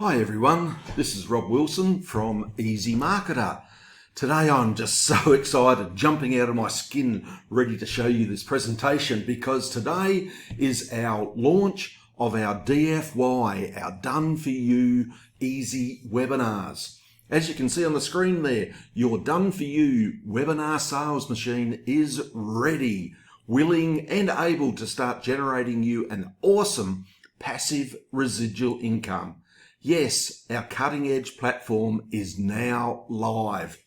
Hi everyone, this is Rob Wilson from EzyMarketer. Today I'm just so excited, jumping out of my skin, ready to show you this presentation because today is our launch of our DFY, our Done For You EzyWebinars. As you can see on the screen there, your Done For You webinar sales machine is ready, willing and able to start generating you an awesome passive residual income. Yes, our cutting edge platform is now live.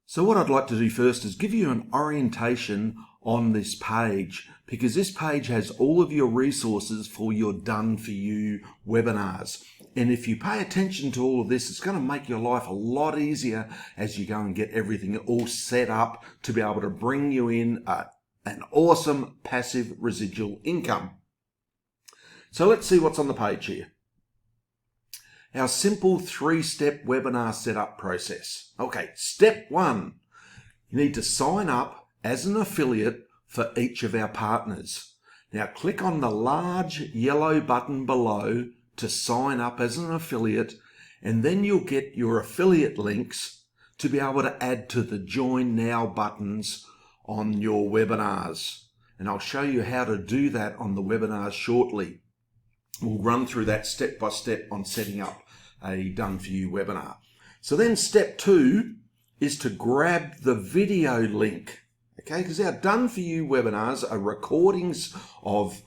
So what I'd like to do first is give you an orientation on this page, because this page has all of your resources for your Done For You webinars. And if you pay attention to all of this, it's going to make your life a lot easier as you go and get everything all set up to be able to bring you in an awesome passive residual income. So let's see what's on the page here. Our simple 3-step webinar setup process. Okay, step 1, you need to sign up as an affiliate for each of our partners. Now click on the large yellow button below to sign up as an affiliate, and then you'll get your affiliate links to be able to add to the Join Now buttons on your webinars. And I'll show you how to do that on the webinars shortly. We'll run through that step by step on setting up a Done For You webinar. So then step 2 is to grab the video link, okay? Because our Done For You webinars are recordings of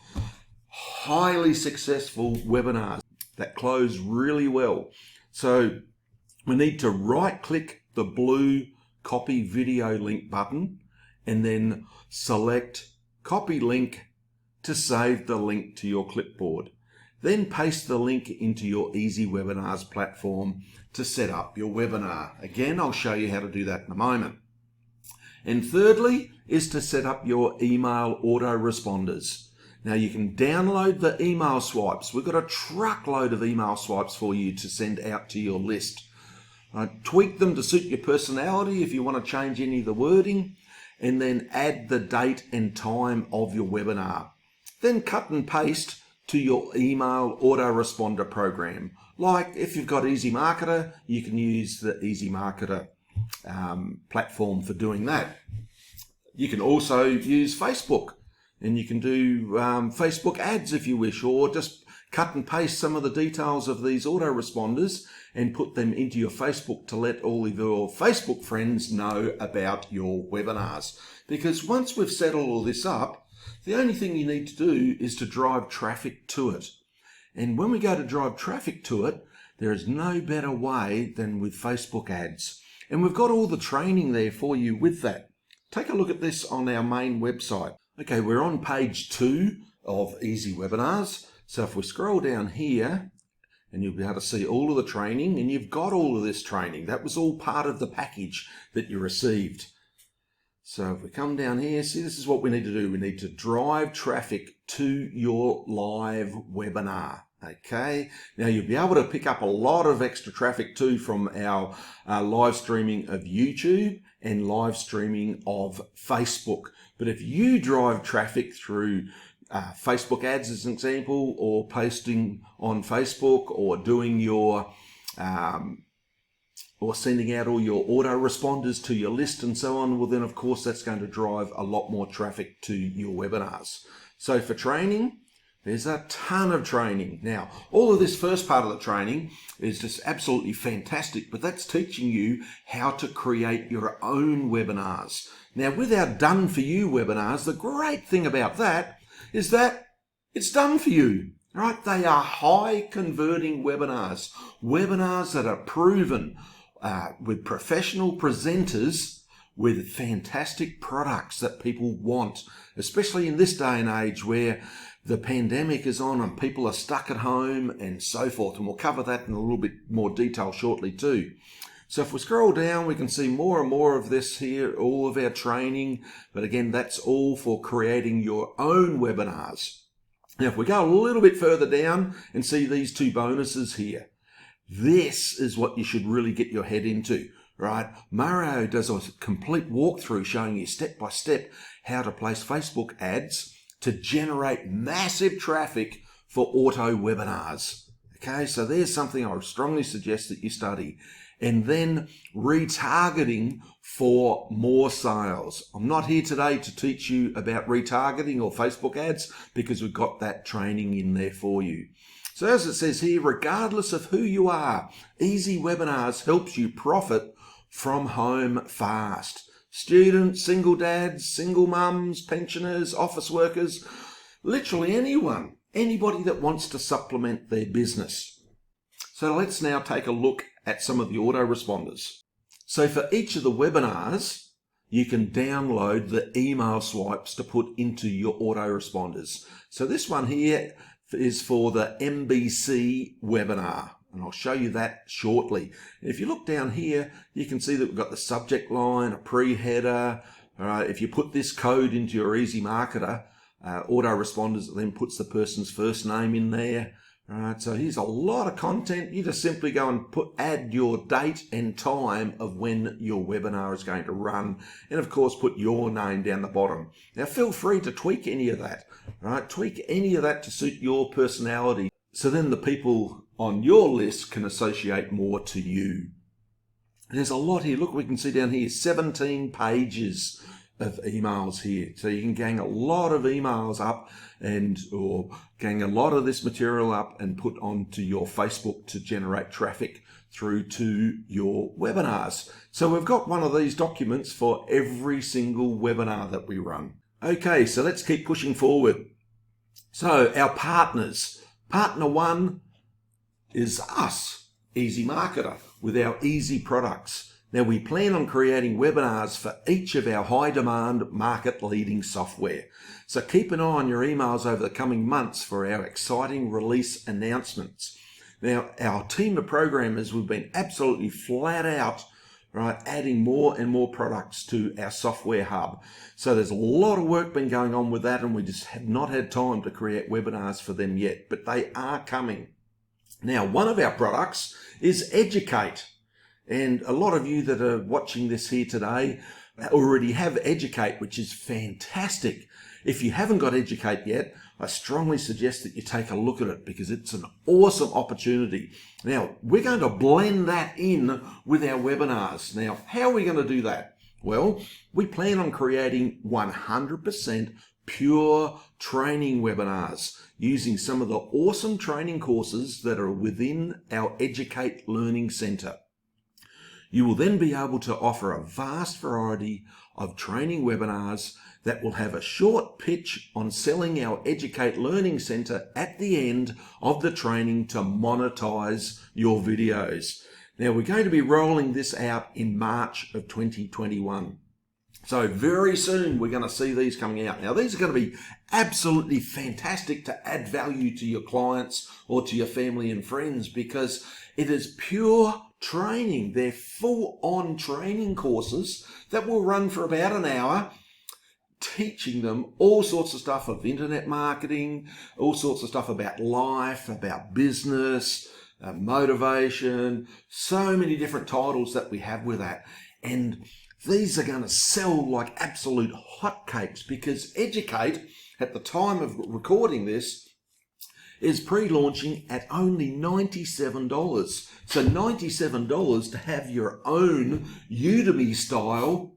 highly successful webinars that close really well. So we need to right click the blue copy video link button and then select copy link to save the link to your clipboard. Then paste the link into your EzyWebinars platform to set up your webinar. Again, I'll show you how to do that in a moment. And thirdly is to set up your email autoresponders. Now you can download the email swipes. We've got a truckload of email swipes for you to send out to your list. Tweak them to suit your personality if you want to change any of the wording, and then add the date and time of your webinar. Then cut and paste to your email autoresponder program. Like if you've got EzyMarketer, you can use the EzyMarketer platform for doing that. You can also use Facebook, and you can do Facebook ads if you wish, or just cut and paste some of the details of these autoresponders and put them into your Facebook to let all of your Facebook friends know about your webinars. Because once we've set all of this up, the only thing you need to do is to drive traffic to it. And when we go to drive traffic to it, there is no better way than with Facebook ads. And we've got all the training there for you with that. Take a look at this on our main website. Okay, we're on page 2 of EzyWebinars. So if we scroll down here, and you'll be able to see all of the training, and you've got all of this training. That was all part of the package that you received. So if we come down here, see, this is what we need to do. We need to drive traffic to your live webinar. Okay, now you'll be able to pick up a lot of extra traffic too from our live streaming of YouTube and live streaming of Facebook. But if you drive traffic through Facebook ads as an example, or posting on Facebook, or doing your or sending out all your autoresponders to your list and so on, well then of course that's going to drive a lot more traffic to your webinars. So for training, there's a ton of training. Now, all of this first part of the training is just absolutely fantastic, but that's teaching you how to create your own webinars. Now, with our Done For You webinars, the great thing about that is that it's done for you, right? They are high converting webinars, webinars that are proven with professional presenters with fantastic products that people want, especially in this day and age where the pandemic is on and people are stuck at home and so forth. And we'll cover that in a little bit more detail shortly too. So if we scroll down, we can see more and more of this here, all of our training. But again, that's all for creating your own webinars. Now, if we go a little bit further down and see these 2 bonuses here, this is what you should really get your head into, right? Mario does a complete walkthrough showing you step by step how to place Facebook ads to generate massive traffic for auto webinars. Okay, so there's something I would strongly suggest that you study. And then retargeting for more sales. I'm not here today to teach you about retargeting or Facebook ads because we've got that training in there for you. So as it says here, regardless of who you are, EzyWebinars helps you profit from home fast. Students, single dads, single mums, pensioners, office workers, literally anyone, anybody that wants to supplement their business. So let's now take a look at some of the autoresponders. So for each of the webinars, you can download the email swipes to put into your autoresponders. So this one here is for the MBC webinar, and I'll show you that shortly. If you look down here, you can see that we've got the subject line, a pre-header. All right, if you put this code into your Easy Marketer, autoresponders, it then puts the person's first name in there. All right, so here's a lot of content. You just simply go and add your date and time of when your webinar is going to run, and of course put your name down the bottom. Now feel free to tweak any of that, right? Tweak any of that to suit your personality, so then the people on your list can associate more to you. There's a lot here. Look, we can see down here 17 pages of emails here, so you can gang a lot of emails up or gang a lot of this material up and put onto your Facebook to generate traffic through to your webinars. So we've got one of these documents for every single webinar that we run. Okay, so let's keep pushing forward. So our partners, partner one is us, Easy Marketer, with our easy products. Now we plan on creating webinars for each of our high demand market leading software. So keep an eye on your emails over the coming months for our exciting release announcements. Now our team of programmers, we've been absolutely flat out, right, adding more and more products to our software hub. So there's a lot of work been going on with that, and we just have not had time to create webinars for them yet, but they are coming. Now one of our products is Educate. And a lot of you that are watching this here today already have Educate, which is fantastic. If you haven't got Educate yet, I strongly suggest that you take a look at it because it's an awesome opportunity. Now, we're going to blend that in with our webinars. Now, how are we going to do that? Well, we plan on creating 100% pure training webinars using some of the awesome training courses that are within our Educate Learning Center. You will then be able to offer a vast variety of training webinars that will have a short pitch on selling our Educate Learning Center at the end of the training to monetize your videos. Now we're going to be rolling this out in March of 2021. So very soon we're going to see these coming out. Now these are going to be absolutely fantastic to add value to your clients or to your family and friends because it is pure training. They're full-on training courses that will run for about an hour, teaching them all sorts of stuff of internet marketing, all sorts of stuff about life, about business, motivation, so many different titles that we have with that. And these are going to sell like absolute hotcakes because Educate, at the time of recording this, is pre-launching at only $97. So $97 to have your own Udemy style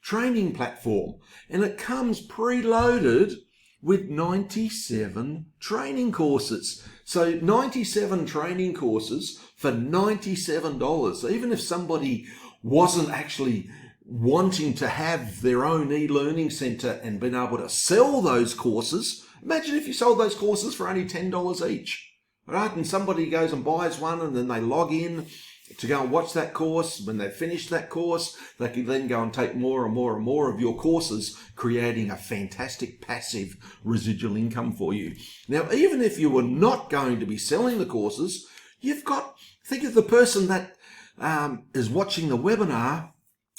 training platform. And it comes preloaded with 97 training courses. So 97 training courses for $97. So even if somebody wasn't actually wanting to have their own e-learning center and been able to sell those courses, imagine if you sold those courses for only $10 each, right? And somebody goes and buys one and then they log in to go and watch that course. When they've finished that course, they can then go and take more and more and more of your courses, creating a fantastic passive residual income for you. Now, even if you were not going to be selling the courses, you've got, think of the person that is watching the webinar,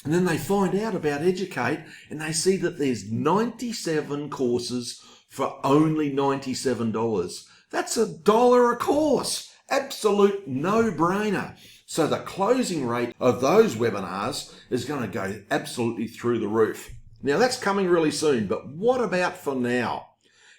and then they find out about Educate and they see that there's 97 courses for only $97. That's $1 a course. Absolute no-brainer. So the closing rate of those webinars is going to go absolutely through the roof. Now that's coming really soon, but what about for now?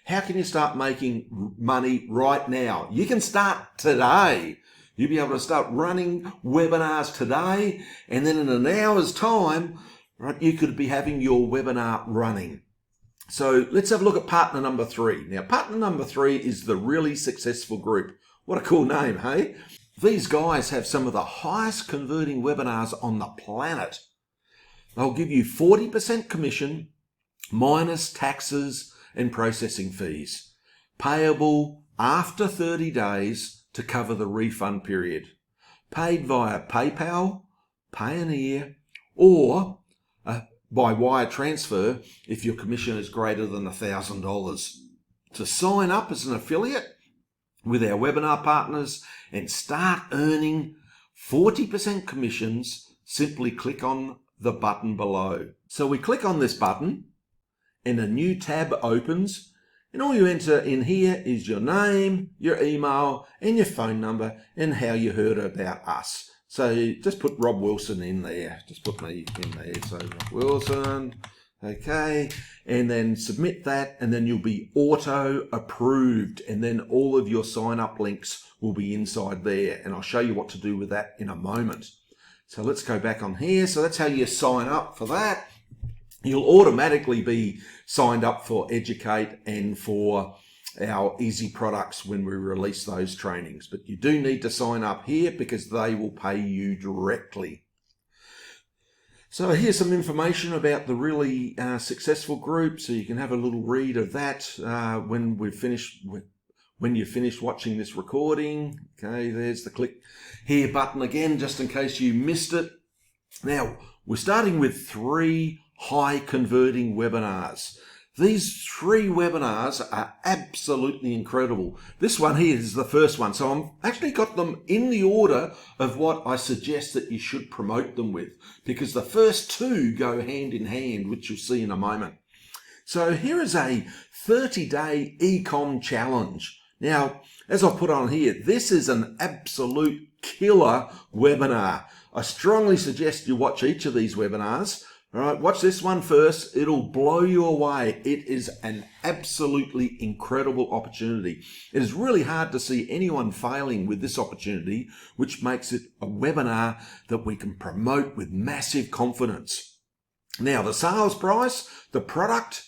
How can you start making money right now? You can start today. You'll be able to start running webinars today, and then in an hour's time, right, you could be having your webinar running. So let's have a look at partner number 3. Now, partner number 3 is the Really Successful Group. What a cool name, hey? These guys have some of the highest converting webinars on the planet. They'll give you 40% commission minus taxes and processing fees, payable after 30 days to cover the refund period, paid via PayPal, Payoneer, or by wire transfer if your commission is greater than $1,000. To sign up as an affiliate with our webinar partners and start earning 40% commissions, simply click on the button below. So we click on this button and a new tab opens, and all you enter in here is your name, your email, and your phone number, and how you heard about us. So just put Rob Wilson in there. Just put me in there. So Rob Wilson, okay, and then submit that, and then you'll be auto approved, and then all of your sign up links will be inside there, and I'll show you what to do with that in a moment. So let's go back on here. So that's how you sign up for that. You'll automatically be signed up for Educate and for our Easy products when we release those trainings. But you do need to sign up here because they will pay you directly. So here's some information about the Really Successful Group, so you can have a little read of that when you've finished watching this recording. Okay, there's the click here button again, just in case you missed it. Now, we're starting with 3 high converting webinars. These 3 webinars are absolutely incredible. This one here is the first one. So I've actually got them in the order of what I suggest that you should promote them with, because the first 2 go hand in hand, which you'll see in a moment. So here is a 30-day e-com challenge. Now, as I've put on here, this is an absolute killer webinar. I strongly suggest you watch each of these webinars. All right, watch this one first. It'll blow you away. It is an absolutely incredible opportunity. It is really hard to see anyone failing with this opportunity, which makes it a webinar that we can promote with massive confidence. Now, the sales price, the product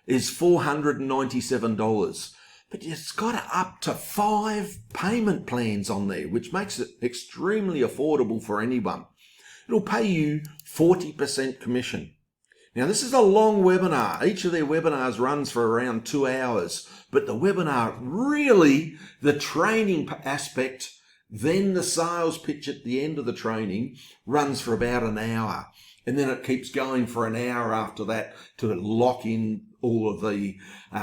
is $497, but it's got up to 5 payment plans on there, which makes it extremely affordable for anyone. It'll pay you 40% commission. Now, this is a long webinar. Each of their webinars runs for around 2 hours, but the webinar really, the training aspect, then the sales pitch at the end of the training runs for about an hour. And then it keeps going for an hour after that to lock in all of the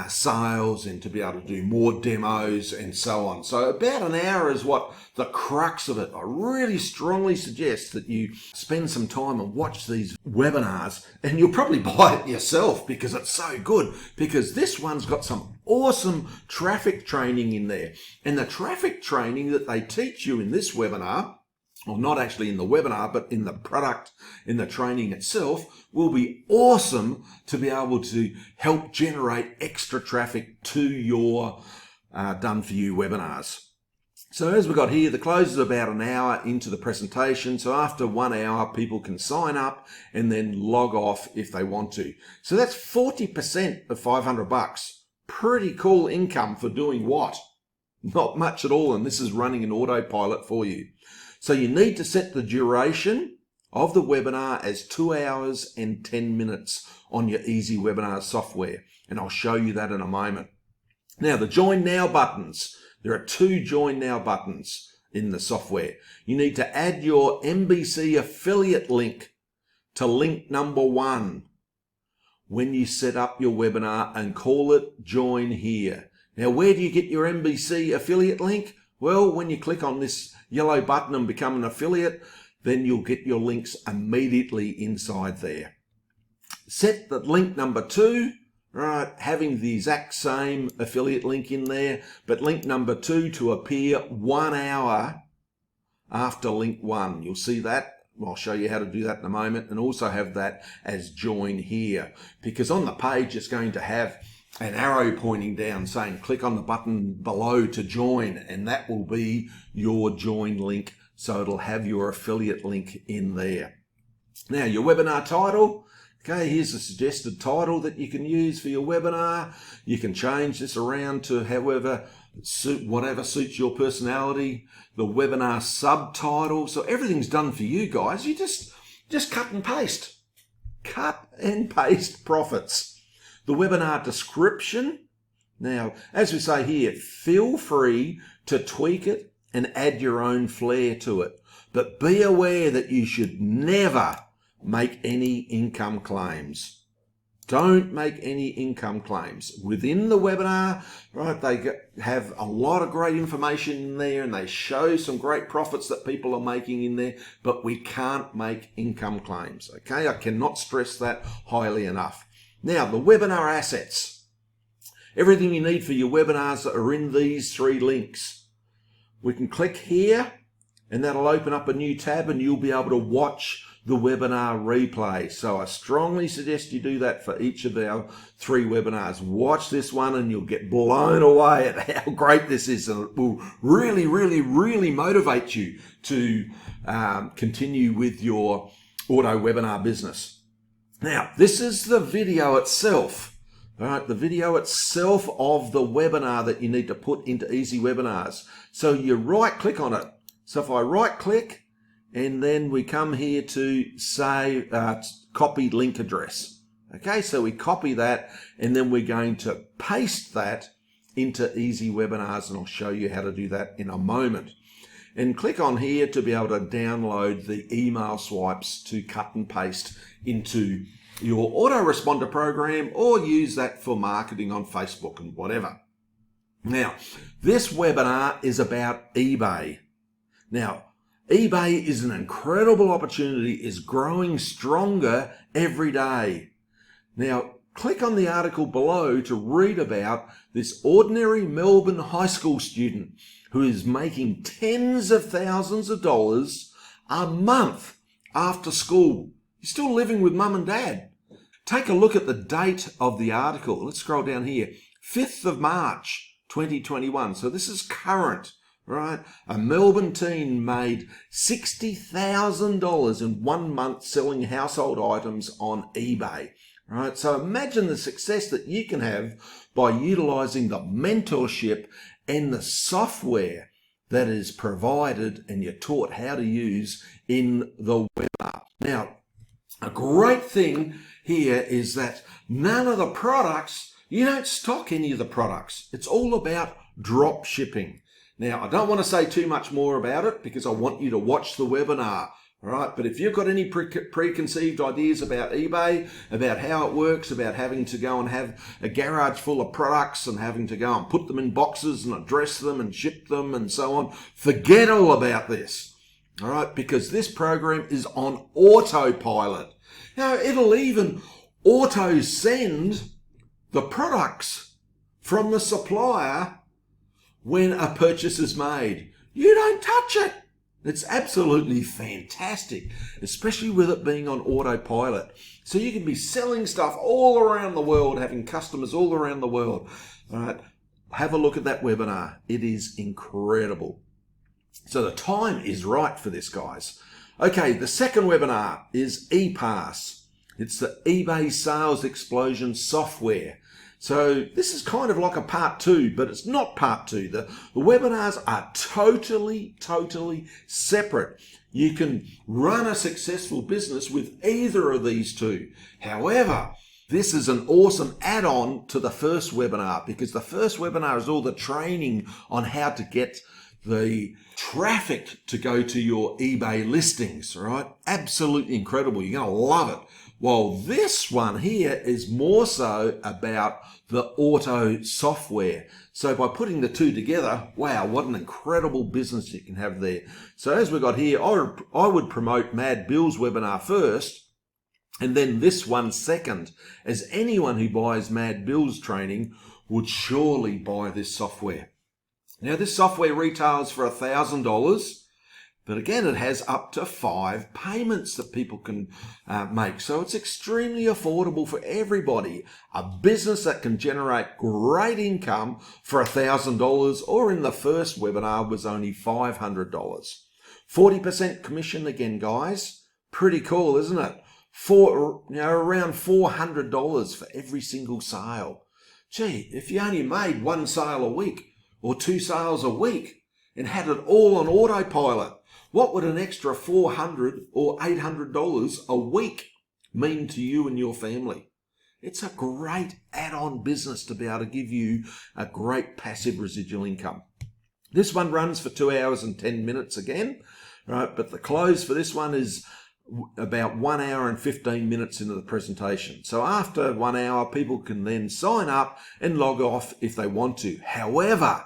sales and to be able to do more demos and so on. So about an hour is what the crux of it. I really strongly suggest that you spend some time and watch these webinars, and you'll probably buy it yourself because it's so good, because this one's got some awesome traffic training in there. And the traffic training that they teach you in this webinar, or not actually in the webinar, but in the product, in the training itself, will be awesome to be able to help generate extra traffic to your done for you webinars. So as we got here, the close is about an hour into the presentation. So after 1 hour, people can sign up and then log off if they want to. So that's 40% of $500. Pretty cool income for doing what? Not much at all. And this is running an autopilot for you. So you need to set the duration of the webinar as 2 hours and 10 minutes on your EzyWebinars software. And I'll show you that in a moment. Now, the Join Now buttons. There are 2 Join Now buttons in the software. You need to add your MBC affiliate link to link number 1 when you set up your webinar and call it Join Here. Now, where do you get your MBC affiliate link? Well, when you click on this yellow button and become an affiliate, then you'll get your links immediately inside there. Set the link number 2, right, having the exact same affiliate link in there, but link number 2 to appear 1 hour after link 1. You'll see that. I'll show you how to do that in a moment, and also have that as Join Here, because on the page it's going to have an arrow pointing down saying click on the button below to join, and that will be your join link. So it'll have your affiliate link in there. Now your webinar title. Okay, here's a suggested title that you can use for your webinar. You can change this around to whatever suits your personality. The webinar subtitle. So everything's done for you guys. You just cut and paste. Cut and paste profits. The webinar description. Now, as we say here, feel free to tweak it and add your own flair to it. But be aware that you should never make any income claims. Don't make any income claims. Within the webinar, right, they have a lot of great information in there and they show some great profits that people are making in there, but we can't make income claims. Okay, I cannot stress that highly enough. Now, the webinar assets. Everything you need for your webinars are in these 3 links. We can click here and that'll open up a new tab and you'll be able to watch the webinar replay. So I strongly suggest you do that for each of our 3 webinars. Watch this one and you'll get blown away at how great this is, and it will really, really, really motivate you to continue with your auto webinar business. Now, this is the video itself. All right, the video itself of the webinar that you need to put into EzyWebinars. So you right click on it. So if I right click, and then we come here to say copy link address. Okay, so we copy that and then we're going to paste that into EzyWebinars, and I'll show you how to do that in a moment. And click on here to be able to download the email swipes to cut and paste into your autoresponder program, or use that for marketing on Facebook and whatever. Now, this webinar is about eBay. Now, eBay is an incredible opportunity, is growing stronger every day. Now, click on the article below to read about this ordinary Melbourne high school student who is making tens of thousands of dollars a month after school. He's still living with mum and dad. Take a look at the date of the article. Let's scroll down here. 5th of March, 2021. So this is current. Right, a Melbourne teen made $60,000 in 1 month selling household items on eBay. Right, so imagine the success that you can have by utilizing the mentorship and the software that is provided and you're taught how to use in the webinar. Now, a great thing here is that none of the products, you don't stock any of the products. It's all about drop shipping. Now, I don't want to say too much more about it because I want you to watch the webinar, all right? But if you've got any preconceived ideas about eBay, about how it works, about having to go and have a garage full of products and having to go and put them in boxes and address them and ship them and so on, forget all about this, all right? Because this program is on autopilot. Now, it'll even auto send the products from the supplier when a purchase is made. You don't touch it. It's absolutely fantastic, especially with it being on autopilot. So you can be selling stuff all around the world, having customers all around the world. All right, have a look at that webinar. It is incredible. So the time is right for this, guys. Okay, the second webinar is ePass. It's the eBay Sales Explosion software. So this is kind of like a part 2, but it's not part 2. The webinars are totally separate. You can run a successful business with either of these 2. However, this is an awesome add-on to the first webinar, because the first webinar is all the training on how to get the traffic to go to your eBay listings, right? Absolutely incredible. You're going to love it. Well, this one here is more so about the auto software. So by putting the 2 together, wow, what an incredible business you can have there. So as we got here, I would promote Mad Bill's webinar first, and then this one second, as anyone who buys Mad Bill's training would surely buy this software. Now, this software retails for $1,000, But again, it has up to 5 payments that people can make. So it's extremely affordable for everybody. A business that can generate great income for $1,000, or in the first webinar was only $500. 40% commission again, guys. Pretty cool, isn't it? Around $400 for every single sale. Gee, if you only made 1 sale a week or 2 sales a week and had it all on autopilot, what would an extra $400 or $800 a week mean to you and your family? It's a great add-on business to be able to give you a great passive residual income. This one runs for 2 hours and 10 minutes again, right? But the close for this one is about 1 hour and 15 minutes into the presentation. So after 1 hour, people can then sign up and log off if they want to. However,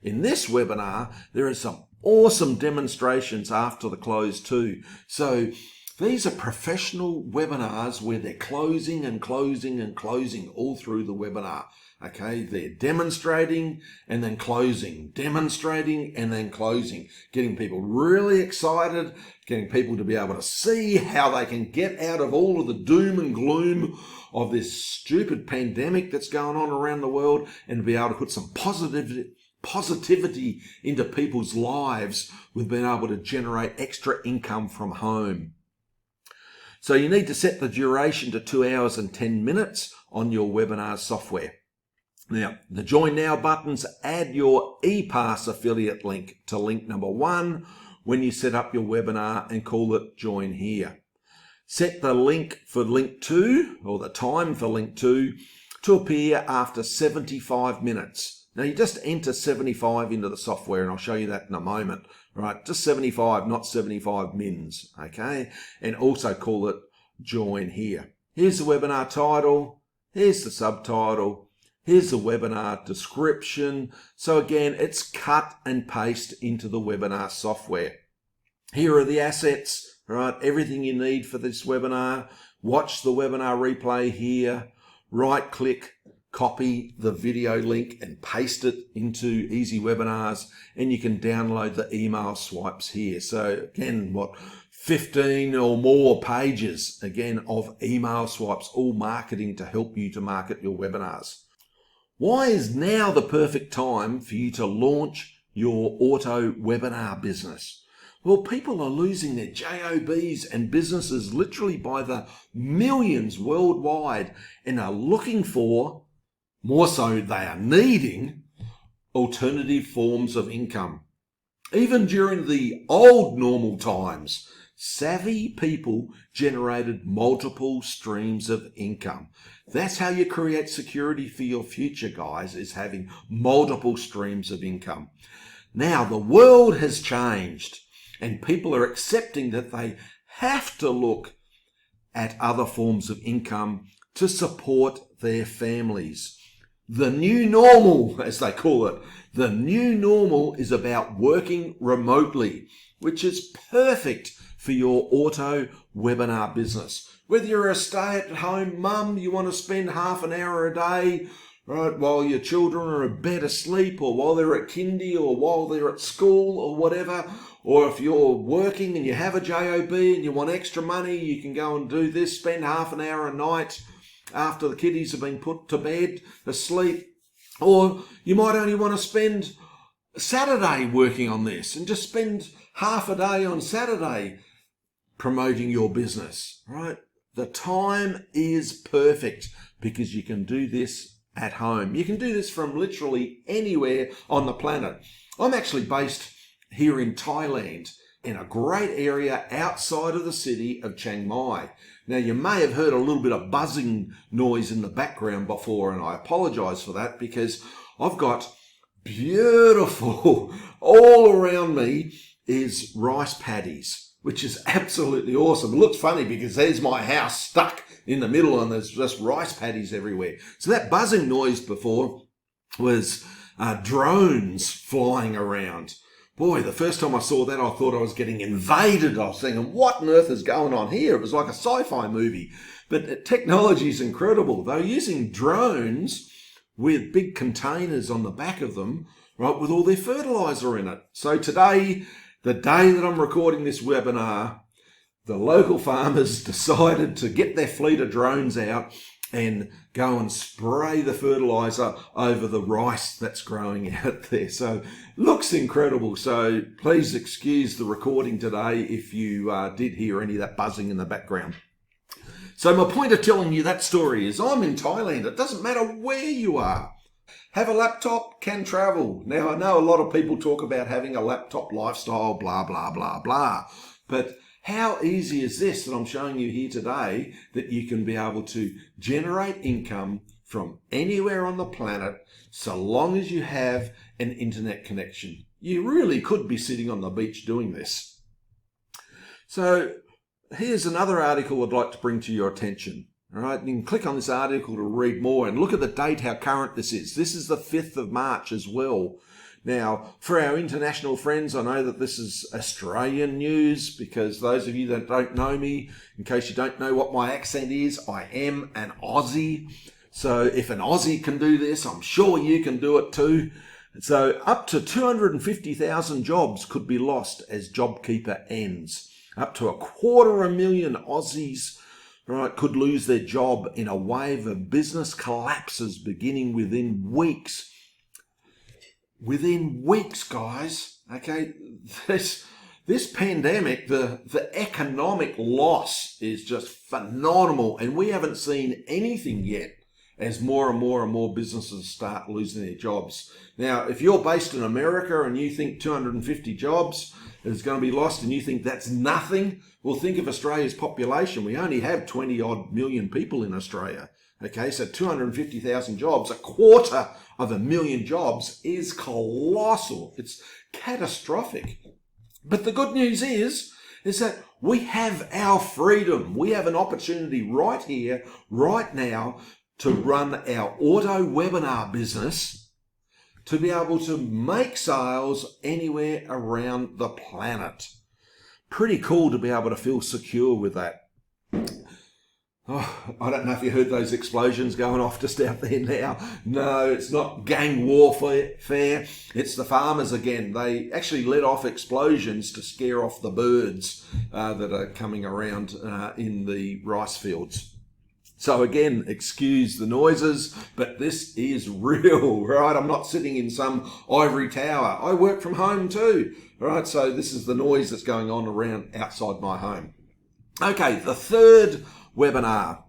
in this webinar, there are some awesome demonstrations after the close too. So these are professional webinars where they're closing and closing and closing all through the webinar. Okay, they're demonstrating and then closing, demonstrating and then closing, getting people really excited, getting people to be able to see how they can get out of all of the doom and gloom of this stupid pandemic that's going on around the world, and be able to put some positivity into people's lives with being able to generate extra income from home. So you need to set the duration to 2 hours and 10 minutes on your webinar software. Now, the Join Now buttons add your ePass affiliate link to link number 1 when you set up your webinar and call it Join Here. Set the link for link 2, or the time for link 2, to appear after 75 minutes. Now, you just enter 75 into the software, and I'll show you that in a moment, right? Just 75, not 75 mins, okay? And also call it Join Here. Here's the webinar title. Here's the subtitle. Here's the webinar description. So again, it's cut and paste into the webinar software. Here are the assets, right? Everything you need for this webinar. Watch the webinar replay here. Right click, copy the video link and paste it into EzyWebinars, and you can download the email swipes here. So again, 15 or more pages, again, of email swipes, all marketing to help you to market your webinars. Why is now the perfect time for you to launch your auto webinar business? Well, people are losing their JOBs and businesses literally by the millions worldwide, and are looking for, more so they are needing, alternative forms of income. Even during the old normal times, savvy people generated multiple streams of income. That's how you create security for your future, guys, is having multiple streams of income. Now, the world has changed, and people are accepting that they have to look at other forms of income to support their families. The new normal, as they call it, the new normal is about working remotely, which is perfect for your auto webinar business. Whether you're a stay-at-home mum, you want to spend half an hour a day, right, while your children are in bed asleep, or while they're at kindy, or while they're at school, or whatever. Or if you're working and you have a JOB and you want extra money, you can go and do this, spend half an hour a night after the kiddies have been put to bed, asleep. Or you might only want to spend Saturday working on this, and just spend half a day on Saturday promoting your business, right? The time is perfect because you can do this at home. You can do this from literally anywhere on the planet. I'm actually based here in Thailand, in a great area outside of the city of Chiang Mai. Now, you may have heard a little bit of buzzing noise in the background before, and I apologize for that, because I've got beautiful, all around me is rice paddies, which is absolutely awesome. It looks funny because there's my house stuck in the middle and there's just rice paddies everywhere. So that buzzing noise before was drones flying around. Boy, the first time I saw that, I thought I was getting invaded. I was thinking, what on earth is going on here? It was like a sci-fi movie. But technology is incredible. They're using drones with big containers on the back of them, right, with all their fertilizer in it. So today, The day that I'm recording this webinar, the local farmers decided to get their fleet of drones out and go and spray the fertilizer over the rice that's growing out there. So looks incredible. So please excuse the recording today if you did hear any of that buzzing in the background. So my point of telling you that story is I'm in Thailand. It doesn't matter where you are. Have a laptop, can travel. Now, I know a lot of people talk about having a laptop lifestyle, blah, blah, blah, blah. But how easy is this that I'm showing you here today, that you can be able to generate income from anywhere on the planet so long as you have an internet connection? You really could be sitting on the beach doing this. So here's another article I'd like to bring to your attention. All right, you can click on this article to read more and look at the date, how current this is. This is the 5th of March as well. Now, for our international friends, I know that this is Australian news, because those of you that don't know me, in case you don't know what my accent is, I am an Aussie. So if an Aussie can do this, I'm sure you can do it too. So up to 250,000 jobs could be lost as JobKeeper ends. Up to 250,000 Aussies, right, could lose their job in a wave of business collapses beginning within weeks. Within weeks, guys. Okay, this pandemic, the economic loss is just phenomenal, and we haven't seen anything yet as more and more businesses start losing their jobs. Now, if you're based in America and you think 250 jobs is going to be lost and you think that's nothing, well, think of Australia's population. We only have 20 odd million people in Australia. Okay, so 250,000 jobs, 250,000 jobs is colossal. It's catastrophic. But the good news is that we have our freedom. We have an opportunity right here, right now, to run our auto webinar business, to be able to make sales anywhere around the planet. Pretty cool to be able to feel secure with that. Oh, I don't know if you heard those explosions going off just out there now. No, it's not gang warfare. It's the farmers again. They actually let off explosions to scare off the birds that are coming around in the rice fields. So again, excuse the noises, but this is real, right? I'm not sitting in some ivory tower. I work from home too, right? So this is the noise that's going on around outside my home. Okay, the third webinar,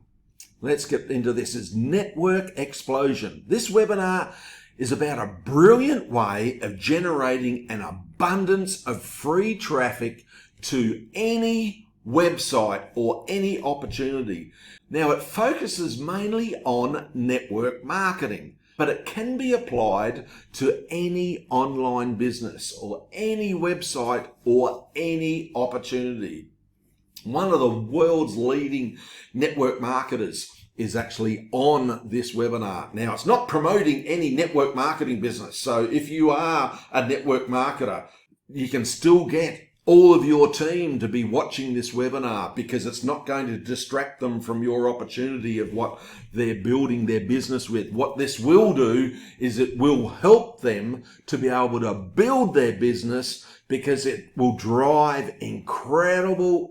let's get into this, is network explosion. This webinar is about a brilliant way of generating an abundance of free traffic to any website or any opportunity. Now, it focuses mainly on network marketing, but it can be applied to any online business or any website or any opportunity. One of the world's leading network marketers is actually on this webinar. Now, it's not promoting any network marketing business. So if you are a network marketer, you can still get all of your team to be watching this webinar, because it's not going to distract them from your opportunity of what they're building their business with. What this will do is it will help them to be able to build their business, because it will drive incredible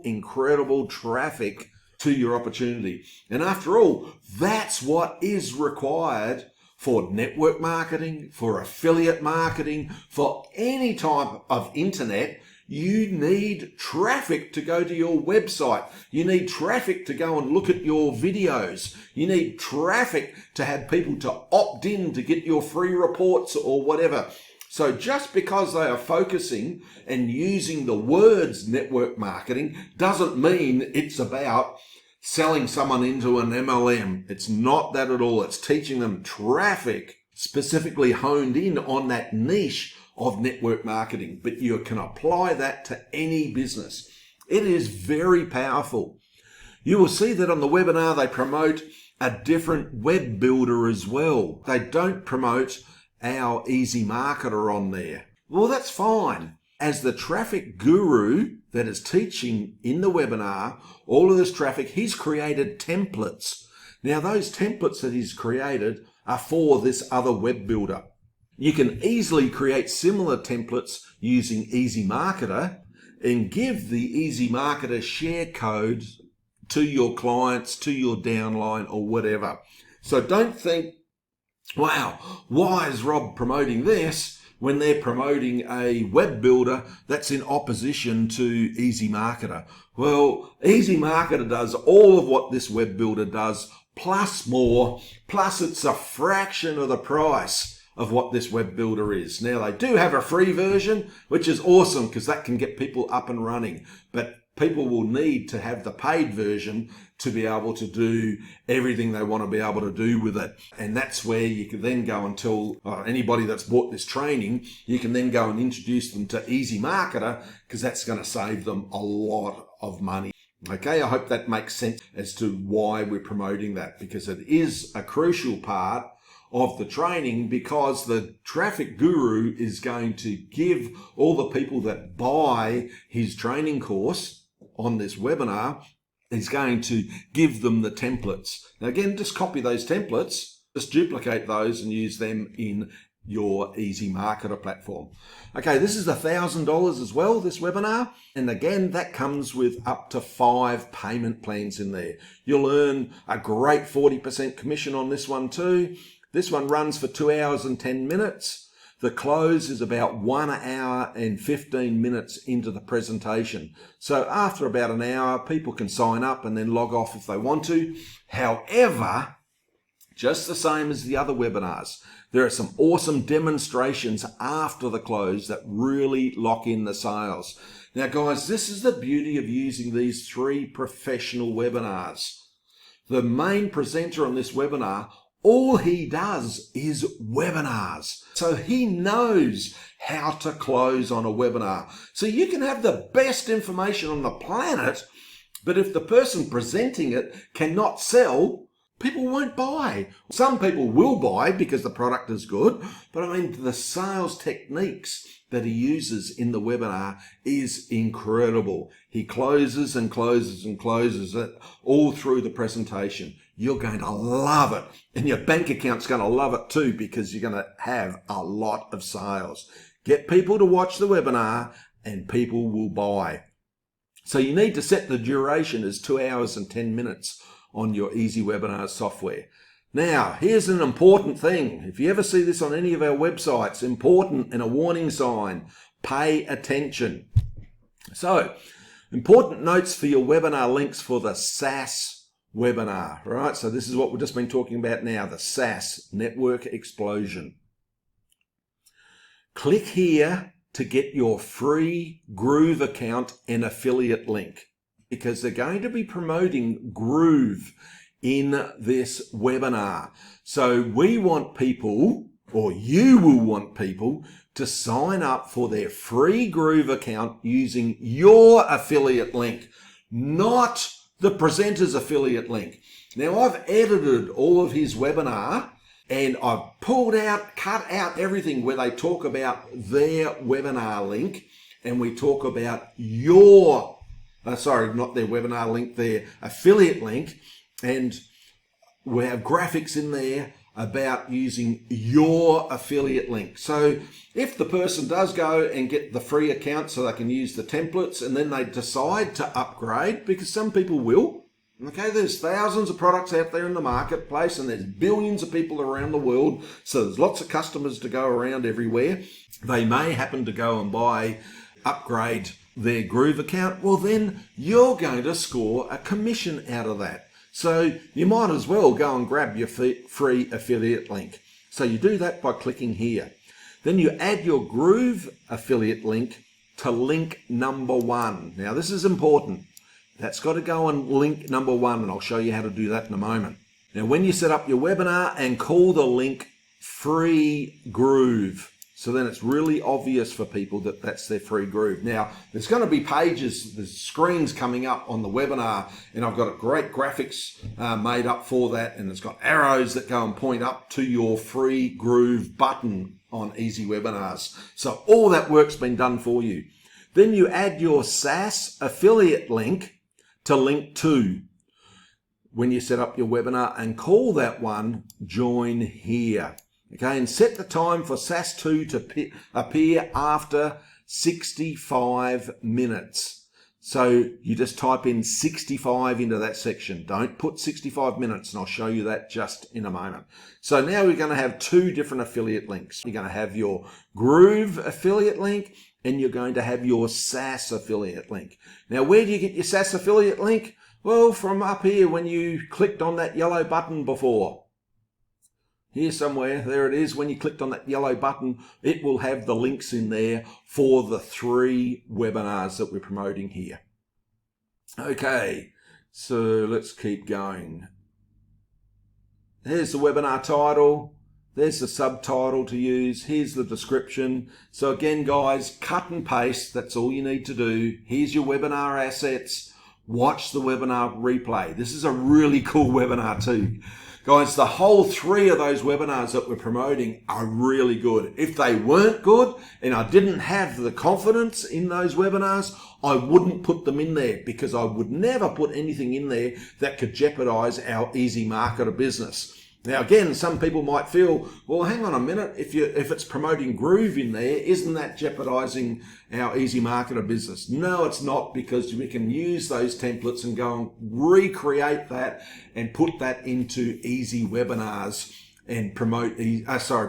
traffic to your opportunity. And after all, that's what is required for network marketing, for affiliate marketing, for any type of internet. You need traffic to go to your website. You need traffic to go and look at your videos. You need traffic to have people to opt in to get your free reports or whatever. So just because they are focusing and using the words network marketing doesn't mean it's about selling someone into an MLM. It's not that at all. It's teaching them traffic, specifically honed in on that niche of network marketing, but you can apply that to any business. It is very powerful. You will see that on the webinar they promote a different web builder as well. They don't promote our EzyMarketer on there. Well, that's fine. As the traffic guru that is teaching in the webinar all of this traffic, he's created templates. Now, those templates that he's created are for this other web builder. You can easily create similar templates using EzyMarketer and give the EzyMarketer share code to your clients, to your downline or whatever. So don't think, wow, why is Rob promoting this when they're promoting a web builder that's in opposition to EzyMarketer? Well, EzyMarketer does all of what this web builder does, plus more, plus it's a fraction of the price of what this web builder is. Now, they do have a free version, which is awesome because that can get people up and running, but people will need to have the paid version to be able to do everything they want to be able to do with it. And that's where you can then go and tell anybody that's bought this training, you can then go and introduce them to EzyMarketer because that's going to save them a lot of money. Okay, I hope that makes sense as to why we're promoting that, because it is a crucial part of the training, because the traffic guru is going to give all the people that buy his training course on this webinar, he's going to give them the templates. Now again, just copy those templates, just duplicate those and use them in your EzyMarketer platform. Okay, this is $1,000 as well, this webinar. And again, that comes with up to 5 payment plans in there. You'll earn a great 40% commission on this one too. This one runs for 2 hours and 10 minutes. The close is about 1 hour and 15 minutes into the presentation. So after about an hour, people can sign up and then log off if they want to. However, just the same as the other webinars, there are some awesome demonstrations after the close that really lock in the sales. Now guys, this is the beauty of using these 3 professional webinars. The main presenter on this webinar, all he does is webinars. So he knows how to close on a webinar. So you can have the best information on the planet, but if the person presenting it cannot sell, people won't buy. Some people will buy because the product is good, but I mean, the sales techniques that he uses in the webinar is incredible. He closes and closes and closes it all through the presentation. You're going to love it. And your bank account's going to love it too, because you're going to have a lot of sales. Get people to watch the webinar and people will buy. So you need to set the duration as 2 hours and 10 minutes on your EzyWebinars software. Now, here's an important thing. If you ever see this on any of our websites, important and a warning sign, pay attention. So, important notes for your webinar links for the SaaS webinar, right? So this is what we've just been talking about now, the SaaS, Network Explosion. Click here to get your free Groove account and affiliate link, because they're going to be promoting Groove in this webinar. So we want people, or you will want people, to sign up for their free Groove account using your affiliate link, not the presenter's affiliate link. Now, I've edited all of his webinar and I've pulled out, cut out everything where they talk about their webinar link, and we talk about your sorry, not their webinar link, their affiliate link. And we have graphics in there about using your affiliate link. So if the person does go and get the free account so they can use the templates, and then they decide to upgrade, because some people will, okay, there's thousands of products out there in the marketplace and there's billions of people around the world. So there's lots of customers to go around everywhere. They may happen to go and upgrade their Groove account. Well, then you're going to score a commission out of that. So you might as well go and grab your free affiliate link. So you do that by clicking here. Then you add your Groove affiliate link to link number 1. Now this is important. That's got to go on link number 1, and I'll show you how to do that in a moment. Now when you set up your webinar, and call the link free Groove. So then it's really obvious for people that that's their free Groove. Now, there's going to be pages, there's screens coming up on the webinar, and I've got a great graphics made up for that, and it's got arrows that go and point up to your free Groove button on EzyWebinars. So all that work's been done for you. Then you add your SaaS affiliate link to link 2 when you set up your webinar, and call that one Join Here. Okay, and set the time for SAS2 to appear after 65 minutes. So you just type in 65 into that section. Don't put 65 minutes, and I'll show you that just in a moment. So now we're going to have two different affiliate links. You're going to have your Groove affiliate link, and you're going to have your SAS affiliate link. Now, where do you get your SAS affiliate link? Well, from up here when you clicked on that yellow button before. Here somewhere, there it is. When you clicked on that yellow button, it will have the links in there for the 3 webinars that we're promoting here. Okay, so let's keep going. Here's the webinar title. There's the subtitle to use. Here's the description. So again, guys, cut and paste. That's all you need to do. Here's your webinar assets. Watch the webinar replay. This is a really cool webinar too. Guys, the whole 3 of those webinars that we're promoting are really good. If they weren't good and I didn't have the confidence in those webinars, I wouldn't put them in there, because I would never put anything in there that could jeopardize our Easy Marketer business. Now, again, some people might feel, well, hang on a minute, if it's promoting Groove in there, isn't that jeopardizing our Easy Marketer business? No, it's not, because we can use those templates and go and recreate that and put that into EzyWebinars and promote,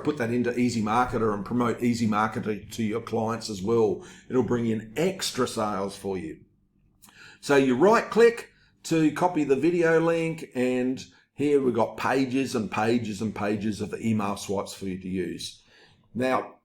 put that into Easy Marketer and promote Easy Marketer to your clients as well. It'll bring in extra sales for you. So you right click to copy the video link, and here we've got pages and pages and pages of email swipes for you to use. Now,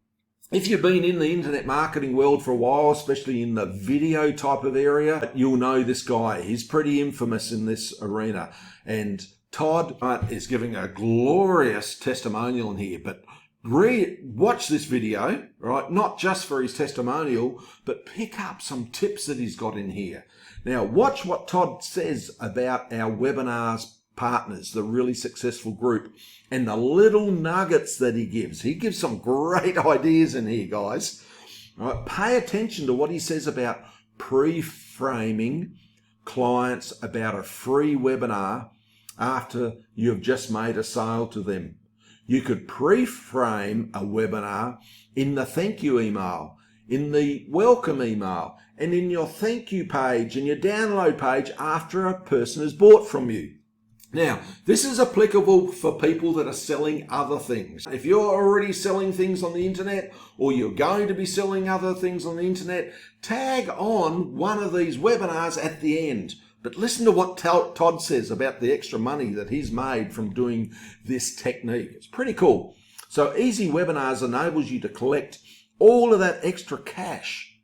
if you've been in the internet marketing world for a while, especially in the video type of area, you'll know this guy. He's pretty infamous in this arena. And Todd is giving a glorious testimonial in here, but watch this video, right? Not just for his testimonial, but pick up some tips that he's got in here. Now, watch what Todd says about our webinars partners, the really successful group, and the little nuggets that he gives. He gives some great ideas in here, guys. All right, pay attention to what he says about pre-framing clients about a free webinar after you've just made a sale to them. You could pre-frame a webinar in the thank you email, in the welcome email, and in your thank you page and your download page after a person has bought from you. Now, this is applicable for people that are selling other things. If you're already selling things on the internet, or you're going to be selling other things on the internet, tag on one of these webinars at the end. But listen to what Todd says about the extra money that he's made from doing this technique. It's pretty cool. So EzyWebinars enables you to collect all of that extra cash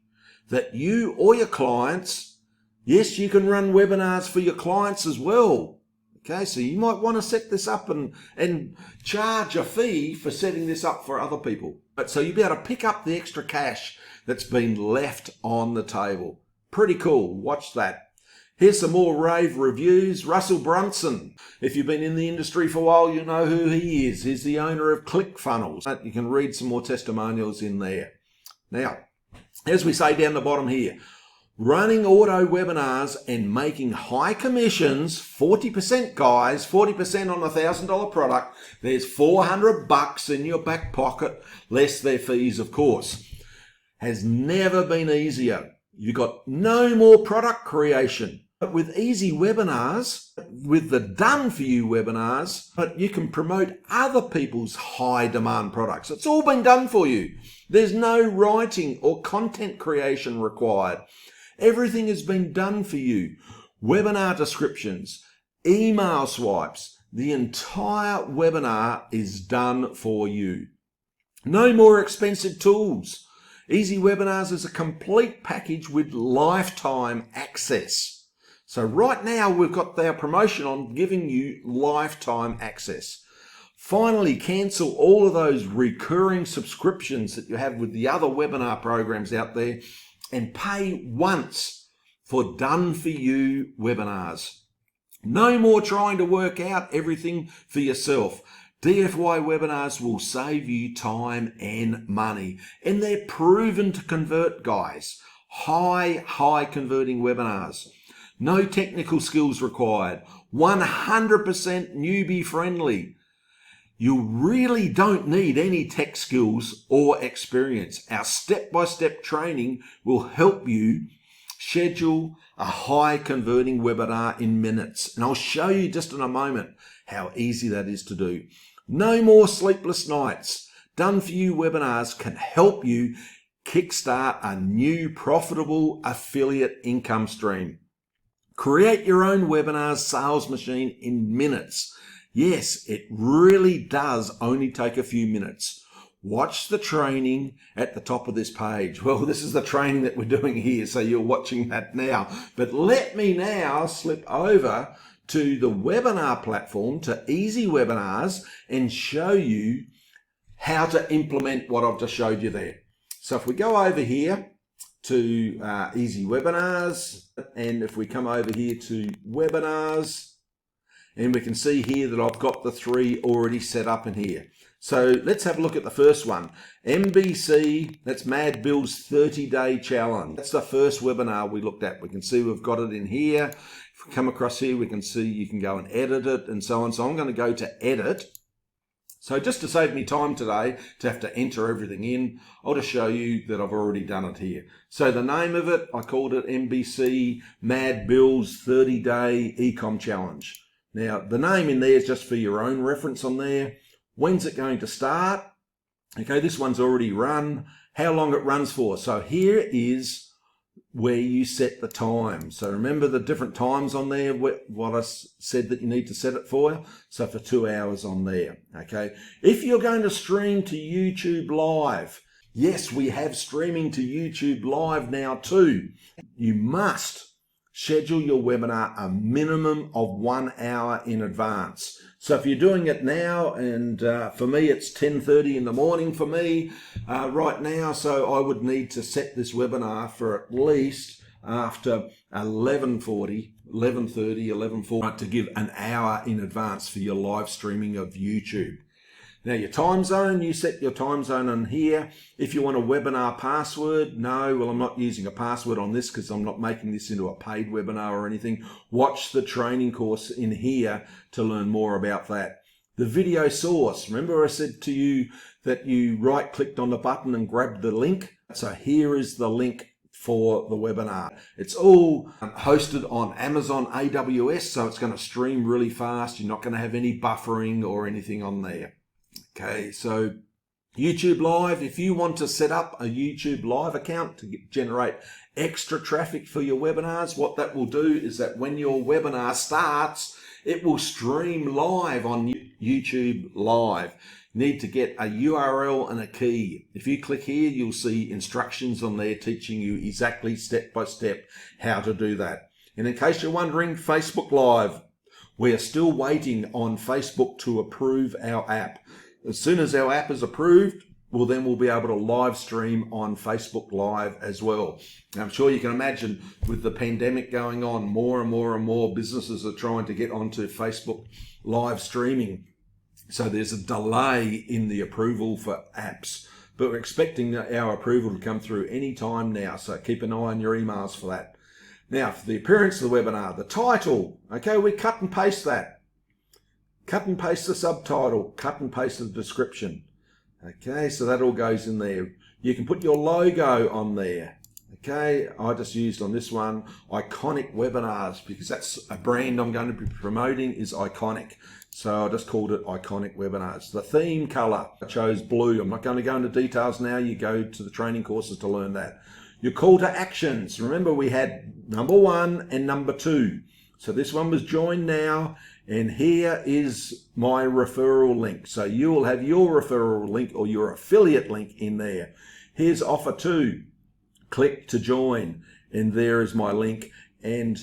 that you or your clients, yes, you can run webinars for your clients as well. Okay, so you might want to set this up and charge a fee for setting this up for other people. But so you'll be able to pick up the extra cash that's been left on the table. Pretty cool. Watch that. Here's some more rave reviews. Russell Brunson. If you've been in the industry for a while, you know who he is. He's the owner of ClickFunnels. You can read some more testimonials in there. Now, as we say down the bottom here, running auto webinars and making high commissions, 40% guys, 40% on a $1,000 product, there's $400 in your back pocket, less their fees, of course. Has never been easier. You've got no more product creation. But with EzyWebinars, with the done for you webinars, but you can promote other people's high demand products. It's all been done for you. There's no writing or content creation required. Everything has been done for you. Webinar descriptions, email swipes, the entire webinar is done for you. No more expensive tools. EzyWebinars is a complete package with lifetime access. So right now we've got our promotion on giving you lifetime access. Finally, cancel all of those recurring subscriptions that you have with the other webinar programs out there and pay once for done for you webinars. No more trying to work out everything for yourself. DFY webinars will save you time and money, and they're proven to convert, guys. High converting webinars. No technical skills required. 100% newbie friendly. You really don't need any tech skills or experience. Our step-by-step training will help you schedule a high converting webinar in minutes. And I'll show you just in a moment how easy that is to do. No more sleepless nights. Done for you webinars can help you kickstart a new profitable affiliate income stream. Create your own webinars sales machine in minutes. Yes, it really does only take a few minutes. Watch the training at the top of this page. Well, this is the training that we're doing here, so you're watching that now. But let me now slip over to the webinar platform, to EzyWebinars, and show you how to implement what I've just showed you there. So if we go over here to EzyWebinars, and if we come over here to webinars, and we can see here that I've got the 3 already set up in here. So let's have a look at the first one. MBC, that's Mad Bill's 30-day challenge. That's the first webinar we looked at. We can see we've got it in here. If we come across here, we can see you can go and edit it and so on. So I'm going to go to edit. So just to save me time today to have to enter everything in, I'll just show you that I've already done it here. So the name of it, I called it MBC Mad Bill's 30-day Ecom Challenge. Now, the name in there is just for your own reference on there. When's it going to start? Okay, this one's already run. How long it runs for? So here is where you set the time. So remember the different times on there, what I said that you need to set it for? So for 2 hours on there, okay? If you're going to stream to YouTube Live, yes, we have streaming to YouTube Live now too. You must schedule your webinar a minimum of 1 hour in advance. So if you're doing it now, and for me it's 10:30 in the morning for me right now, so I would need to set this webinar for at least after 11:30 to give an hour in advance for your live streaming of YouTube. Now your time zone, you set your time zone on here. If you want a webinar password, no, well I'm not using a password on this because I'm not making this into a paid webinar or anything. Watch the training course in here to learn more about that. The video source, remember I said to you that you right clicked on the button and grabbed the link? So here is the link for the webinar. It's all hosted on Amazon AWS, so it's going to stream really fast. You're not going to have any buffering or anything on there. Okay, so YouTube Live, if you want to set up a YouTube Live account to generate extra traffic for your webinars, what that will do is that when your webinar starts, it will stream live on YouTube Live. You need to get a URL and a key. If you click here, you'll see instructions on there teaching you exactly step by step how to do that. And in case you're wondering, Facebook Live, we are still waiting on Facebook to approve our app. As soon as our app is approved, well, then we'll be able to live stream on Facebook Live as well. Now, I'm sure you can imagine with the pandemic going on, more and more businesses are trying to get onto Facebook Live streaming. So there's a delay in the approval for apps, but we're expecting our approval to come through any time now. So keep an eye on your emails for that. Now, for the appearance of the webinar, the title, okay, we cut and paste that. Cut and paste the subtitle, cut and paste the description. Okay, so that all goes in there. You can put your logo on there. Okay, I just used on this one, Iconic Webinars, because that's a brand I'm going to be promoting is Iconic. So I just called it Iconic Webinars. The theme color, I chose blue. I'm not going to go into details now. You go to the training courses to learn that. Your call to actions. Remember we had number 1 and number 2. So this one was join now, and here is my referral link. So you will have your referral link or your affiliate link in there. Here's offer 2. Click to join, and there is my link. And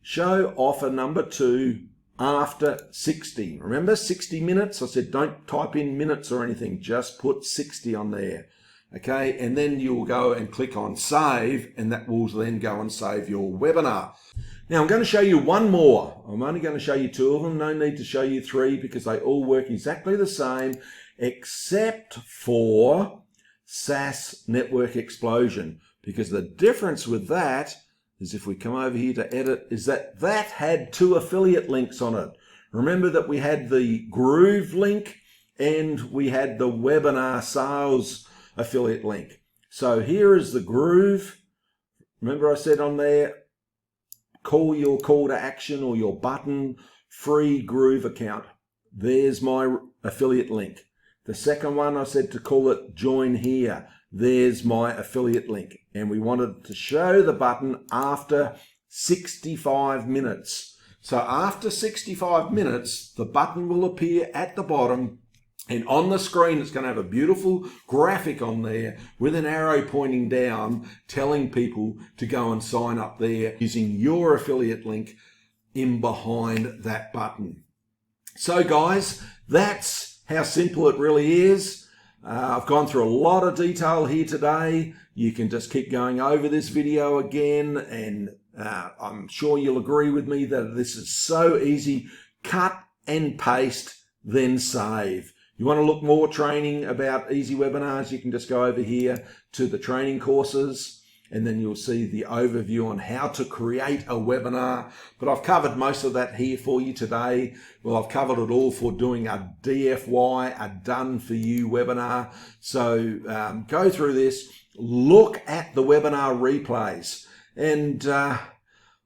show offer number 2 after 60. Remember 60 minutes? I said don't type in minutes or anything, just put 60 on there. Okay, and then you'll go and click on save, and that will then go and save your webinar. Now I'm going to show you one more. I'm only going to show you 2 of them. No need to show you 3 because they all work exactly the same except for SaaS Network Explosion. Because the difference with that is if we come over here to edit, is that had 2 affiliate links on it. Remember that we had the Groove link and we had the webinar sales affiliate link. So here is the groove. Remember I said on there, call your call to action or your button, free groove account. There's my affiliate link. The second one I said to call it join here. There's my affiliate link. And we wanted to show the button after 65 minutes. So after 65 minutes, the button will appear at the bottom, and on the screen it's going to have a beautiful graphic on there with an arrow pointing down telling people to go and sign up there using your affiliate link in behind that button. So guys, that's how simple it really is. I've gone through a lot of detail here today. You can just keep going over this video again, and I'm sure you'll agree with me that this is so easy. Cut and paste, then save. You want to look more training about EzyWebinars, you can just go over here to the training courses, and then you'll see the overview on how to create a webinar. But I've covered most of that here for you today. Well, I've covered it all for doing a DFY, a done for you webinar. So go through this, look at the webinar replays, and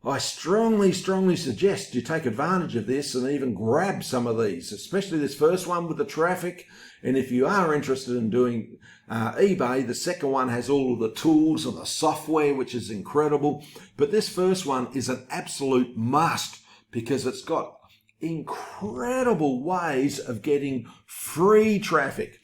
I strongly suggest you take advantage of this and even grab some of these, especially this first one with the traffic. And if you are interested in doing eBay, the second one has all of the tools and the software, which is incredible. But this first one is an absolute must because it's got incredible ways of getting free traffic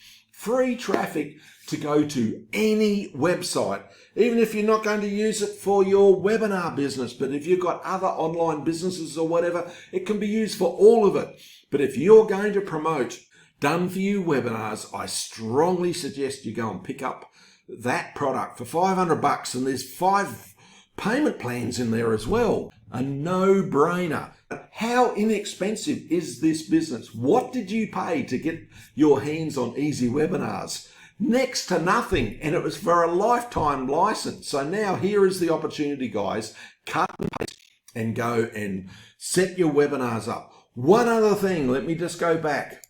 to go to any website. Even if you're not going to use it for your webinar business, but if you've got other online businesses or whatever, it can be used for all of it. But if you're going to promote done for you webinars, I strongly suggest you go and pick up that product for $500, and there's 5 payment plans in there as well. A no-brainer. How inexpensive is this business? What did you pay to get your hands on EzyWebinars? Next to nothing, and it was for a lifetime license. So now here is the opportunity, guys. Cut and paste and go and set your webinars up. One other thing, let me just go back.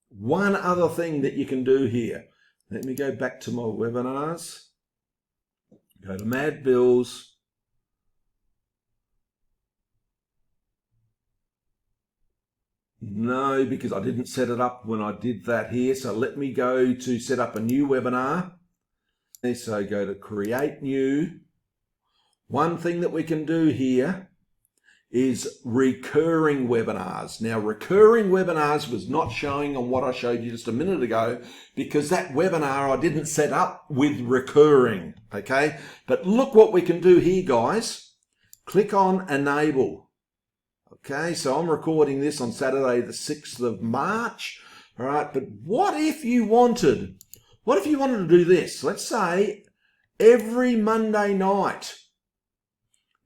One other thing that you can do here. Let me go back to my webinars. Go to Mad Bills. No, because I didn't set it up when I did that here. So let me go to set up a new webinar. So go to create new. One thing that we can do here is recurring webinars. Now, recurring webinars was not showing on what I showed you just a minute ago because that webinar I didn't set up with recurring, okay? But look what we can do here, guys. Click on enable. Okay, so I'm recording this on Saturday the 6th of March. All right, but what if you wanted to do this? Let's say every Monday night.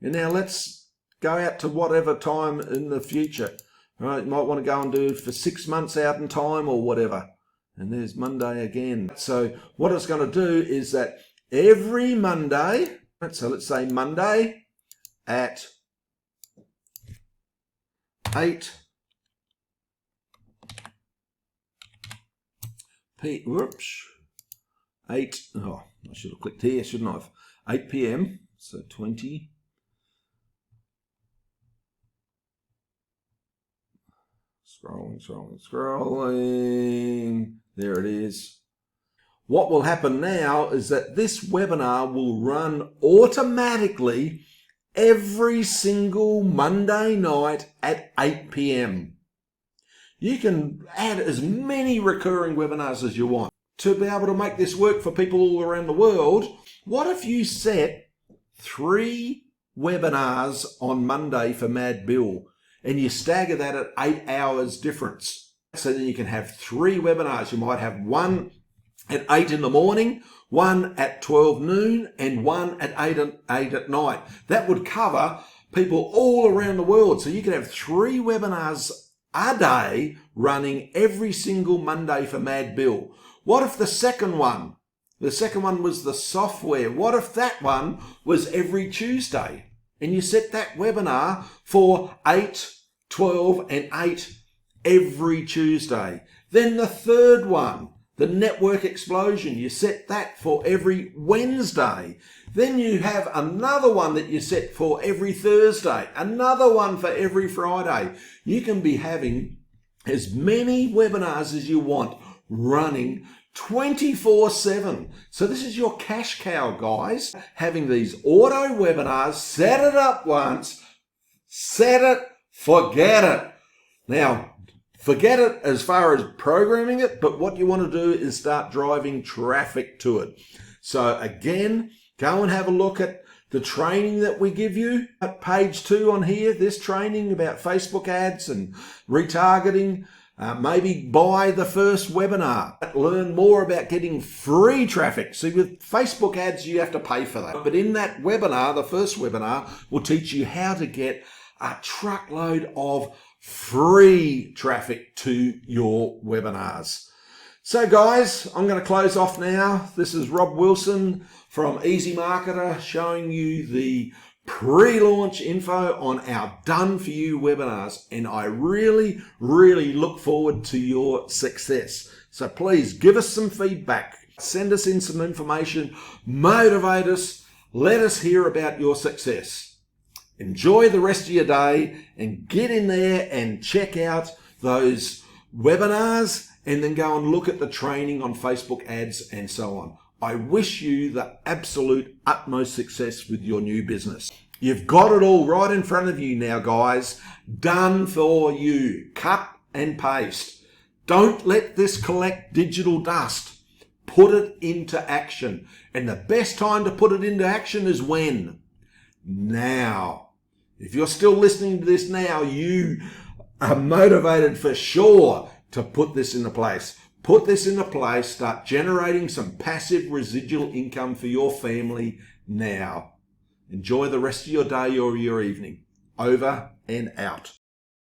And now let's go out to whatever time in the future. All right, you might want to go and do it for 6 months out in time or whatever. And there's Monday again. So what it's going to do is that every Monday, so let's say Monday at 8 I should have clicked here, shouldn't I have? 8 p.m. So 20. Scrolling. There it is. What will happen now is that this webinar will run automatically every single Monday night at 8 p.m. You can add as many recurring webinars as you want. To be able to make this work for people all around the world, what if you set 3 webinars on Monday for Mad Bill and you stagger that at 8 hours difference? So then you can have 3 webinars. You might have one at 8 in the morning, one at 12 noon, and one at 8 at night. That would cover people all around the world. So you could have 3 webinars a day running every single Monday for Mad Bill. What if the second one was the software? What if that one was every Tuesday? And you set that webinar for 8, 12, and 8 every Tuesday. Then the third one, the network explosion, you set that for every Wednesday. Then you have another one that you set for every Thursday, another one for every Friday. You can be having as many webinars as you want running 24/7. So this is your cash cow, guys. Having these auto webinars, set it up once, set it, forget it. Now, forget it as far as programming it, but what you want to do is start driving traffic to it. So again, go and have a look at the training that we give you at page 2 on here, this training about Facebook ads and retargeting. Maybe buy the first webinar. Learn more about getting free traffic. See, with Facebook ads, you have to pay for that. But in that webinar, the first webinar, will teach you how to get a truckload of free traffic to your webinars. So guys, I'm going to close off now. This is Rob Wilson from EzyMarketer showing you the pre-launch info on our done for you webinars, and I really look forward to your success. So please give us some feedback, send us in some information, motivate us, let us hear about your success. Enjoy the rest of your day and get in there and check out those webinars and then go and look at the training on Facebook ads and so on. I wish you the absolute utmost success with your new business. You've got it all right in front of you now, guys. Done for you. Cut and paste. Don't let this collect digital dust. Put it into action. And the best time to put it into action is when? Now. If you're still listening to this now, you are motivated for sure to put this into place. Put this into place. Start generating some passive residual income for your family now. Enjoy the rest of your day or your evening. Over and out.